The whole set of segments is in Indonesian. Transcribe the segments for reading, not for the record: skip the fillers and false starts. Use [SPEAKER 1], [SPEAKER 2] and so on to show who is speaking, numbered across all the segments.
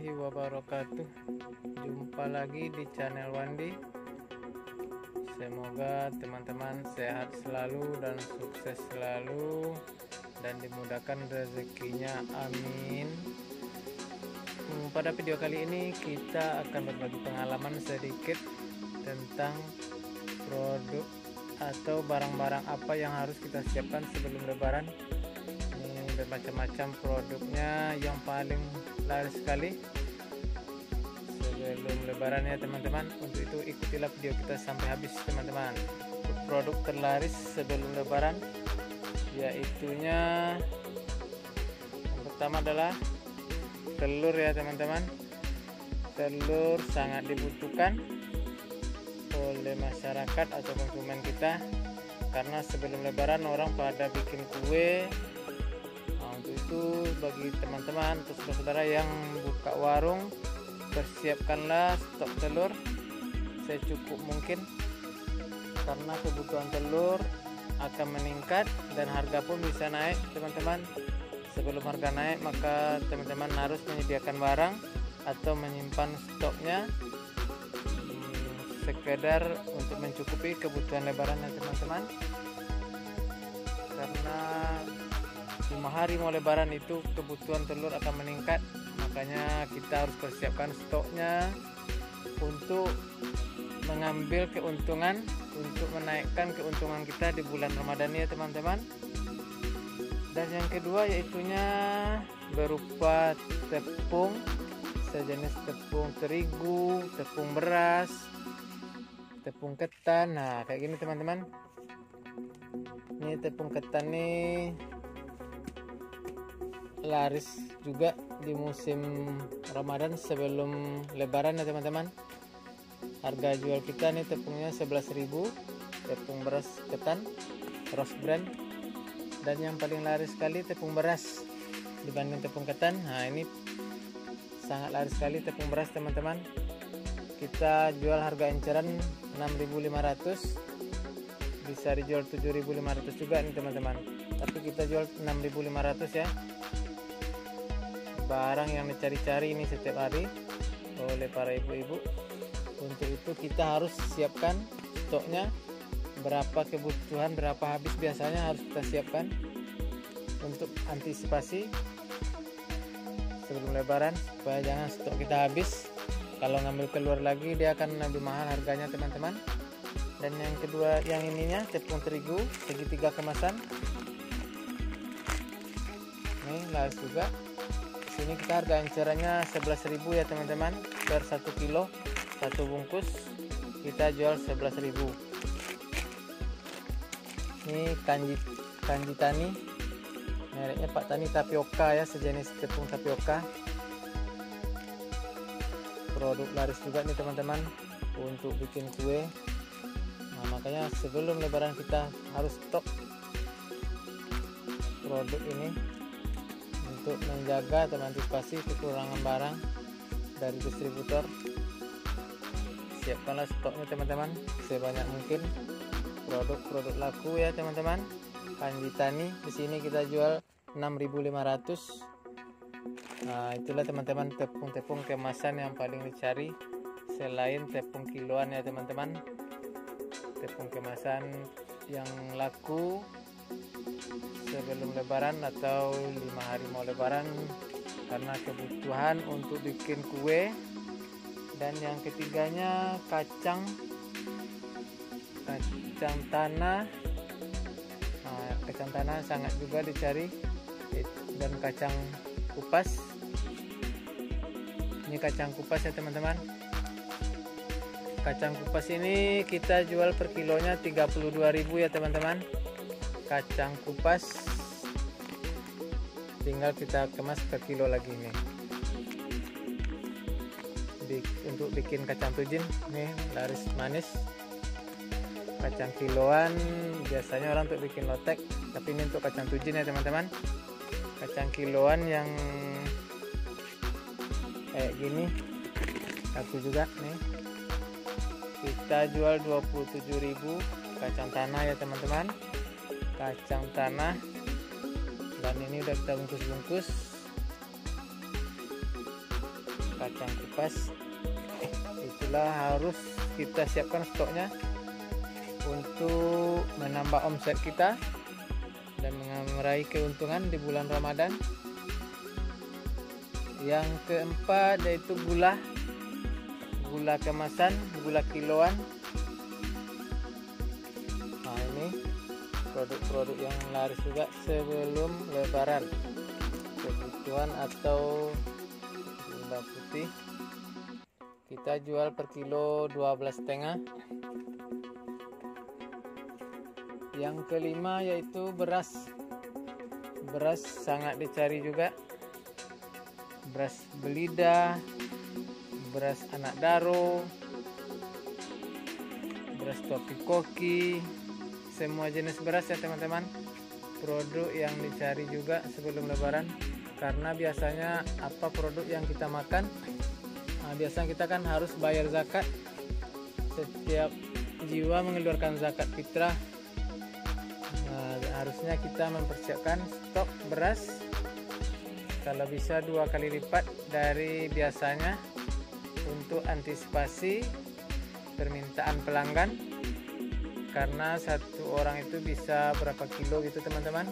[SPEAKER 1] warahmatullahi wabarakatuh. Jumpa lagi di channel Wandi. Semoga teman-teman sehat selalu dan sukses selalu dan dimudahkan rezekinya, amin. Pada video kali ini kita akan berbagi pengalaman sedikit tentang produk atau barang-barang apa yang harus kita siapkan sebelum lebaran. Bermacam-macam produknya, yang paling laris sekali sebelum lebaran ya teman-teman. Untuk itu ikutilah video kita sampai habis teman-teman. Produk terlaris sebelum lebaran yaitunya yang pertama adalah telur ya teman-teman. Telur sangat dibutuhkan oleh masyarakat atau konsumen kita, karena sebelum lebaran orang pada bikin kue. Untuk itu bagi teman-teman atau saudara-saudara yang buka warung, persiapkanlah stok telur secukup mungkin, karena kebutuhan telur akan meningkat dan harga pun bisa naik teman-teman. Sebelum harga naik maka teman-teman harus menyediakan barang atau menyimpan stoknya sekedar untuk mencukupi kebutuhan lebaran ya teman-teman. Karena 5 hari mau lebaran itu kebutuhan telur akan meningkat, makanya kita harus persiapkan stoknya untuk mengambil keuntungan, untuk menaikkan keuntungan kita di bulan Ramadan ya teman-teman. Dan yang kedua yaitunya berupa tepung, sejenis tepung terigu, tepung beras, tepung ketan. Nah kayak gini teman-teman. Ini tepung ketan nih laris juga di musim Ramadan sebelum lebaran ya teman-teman. Harga jual kita nih tepungnya 11.000, tepung beras ketan Rose Brand. Dan yang paling laris sekali tepung beras dibanding tepung ketan. Nah ini sangat laris sekali tepung beras teman-teman. Kita jual harga eceran 6.500, bisa dijual 7.500 juga nih teman-teman, tapi kita jual 6.500 ya. Barang yang dicari-cari ini setiap hari oleh para ibu-ibu. Untuk itu kita harus siapkan stoknya, berapa kebutuhan, berapa habis biasanya harus kita siapkan untuk antisipasi sebelum lebaran, supaya jangan stok kita habis. Kalau ngambil keluar lagi dia akan lebih mahal harganya teman-teman. Dan yang kedua yang ininya tepung terigu segitiga kemasan, ini laris juga. Sini kita harga ecerannya 11.000 ya teman-teman, per 1 kilo, 1 bungkus kita jual 11.000. Ini kanji tani, mereknya Pak Tani Tapioka ya, sejenis tepung tapioka. Produk laris juga nih teman-teman untuk bikin kue. Nah makanya sebelum lebaran kita harus stok produk ini untuk menjaga atau mengantisipasi kekurangan barang dari distributor. Siapkanlah stoknya teman-teman sebanyak mungkin. Produk-produk laku ya teman-teman. Kanji Tani di sini kita jual 6.500. Nah itulah teman-teman tepung-tepung kemasan yang paling dicari selain tepung kiloan ya teman-teman. Tepung kemasan yang laku sebelum lebaran atau 5 hari mau lebaran karena kebutuhan untuk bikin kue. Dan yang ketiganya kacang tanah. Nah, kacang tanah sangat juga dicari, dan kacang kupas. Ini kacang kupas ya teman-teman. Kacang kupas ini kita jual per kilonya 32.000 ya teman-teman. Kacang kupas tinggal kita kemas per kilo lagi nih. Untuk bikin kacang tujin nih laris manis. Kacang kiloan biasanya orang untuk bikin lotek, tapi ini untuk kacang tujin ya teman-teman. Kacang kiloan yang kayak gini laku juga nih. Kita jual 27.000 kacang tanah ya teman-teman. Kacang tanah, dan ini udah kita bungkus-bungkus. kacang kupas. Itulah harus kita siapkan stoknya untuk menambah omset kita dan meraih keuntungan di bulan Ramadan. Yang keempat yaitu gula kemasan, gula kiloan. Nah, ini produk-produk yang laris juga sebelum Lebaran. Kebutuhan atau gula putih kita jual per kilo 12,5. Yang kelima yaitu beras sangat dicari juga. Beras belida, beras anak daro, beras topi koki, semua jenis beras ya teman-teman. Produk yang dicari juga sebelum Lebaran, karena biasanya apa produk yang kita makan, biasanya kita kan harus bayar zakat. Setiap jiwa mengeluarkan zakat fitrah. Harusnya kita mempersiapkan stok beras kalau bisa 2 kali lipat dari biasanya untuk antisipasi permintaan pelanggan, karena satu orang itu bisa berapa kilo gitu teman-teman.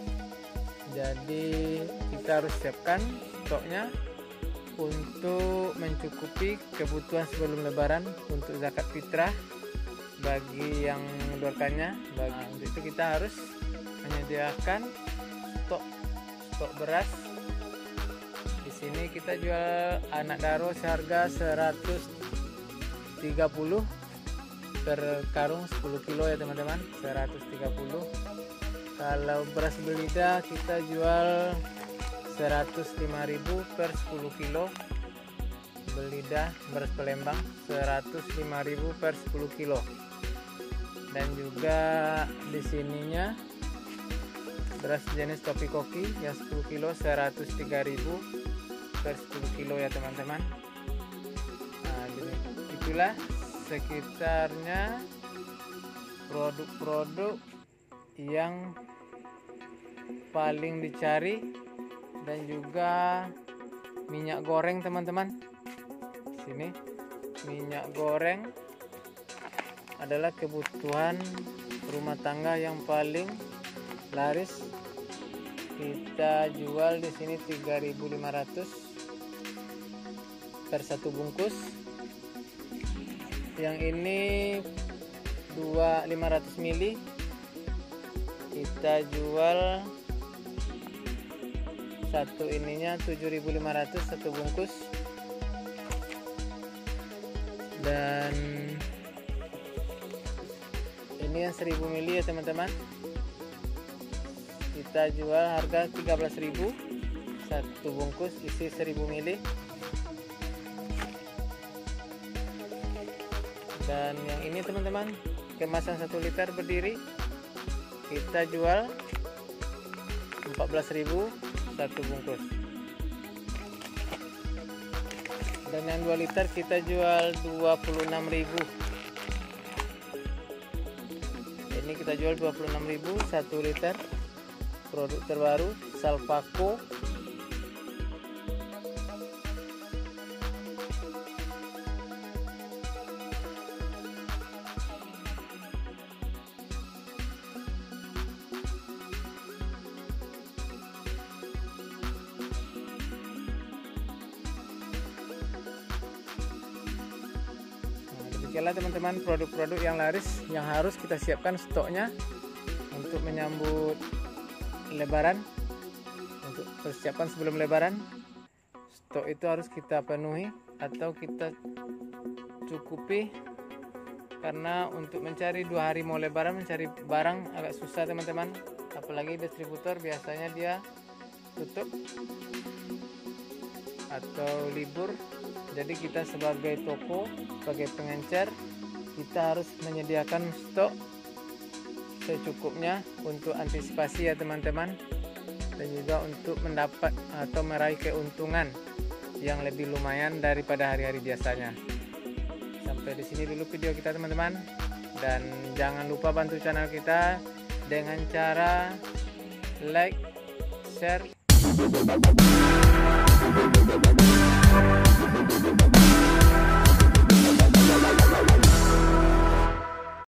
[SPEAKER 1] Jadi kita harus siapkan stoknya untuk mencukupi kebutuhan sebelum Lebaran untuk zakat fitrah bagi yang mengeluarkannya. Untuk itu kita harus menyediakan stok beras. Di sini kita jual anak daro seharga 130 per karung 10 kilo ya teman-teman, 130. Kalau beras belida kita jual 105.000 per 10 kilo. Belida beras Palembang 105.000 per 10 kilo. Dan juga di sininya beras jenis topi koki yang 10 kilo 103.000 per 10 kilo ya teman-teman. Nah, itulah sekitarnya produk-produk yang paling dicari. Dan juga minyak goreng teman-teman. Sini minyak goreng adalah kebutuhan rumah tangga yang paling laris. Kita jual di sini 3.500 per 1 bungkus. Yang ini 500 ml kita jual satu ininya 7.500 1 bungkus. Dan ini yang 1000 ml ya teman-teman, kita jual harga 13.000 1 bungkus isi 1000 ml. Dan yang ini teman-teman, kemasan 1 liter berdiri, kita jual 14.000 1 bungkus. Dan yang 2 liter kita jual 26.000. Ini kita jual 26.000 1 liter. Produk terbaru Salvaco. Demikianlah teman-teman produk-produk yang laris yang harus kita siapkan stoknya untuk menyambut Lebaran, untuk persiapan sebelum Lebaran. Stok itu harus kita penuhi atau kita cukupi, karena untuk mencari 2 hari mau Lebaran mencari barang agak susah teman-teman. Apalagi distributor biasanya dia tutup atau libur. Jadi kita sebagai toko, sebagai pengencer, kita harus menyediakan stok secukupnya untuk antisipasi ya teman-teman, dan juga untuk mendapat atau meraih keuntungan yang lebih lumayan daripada hari-hari biasanya. Sampai di sini dulu video kita teman-teman, dan jangan lupa bantu channel kita dengan cara like, share.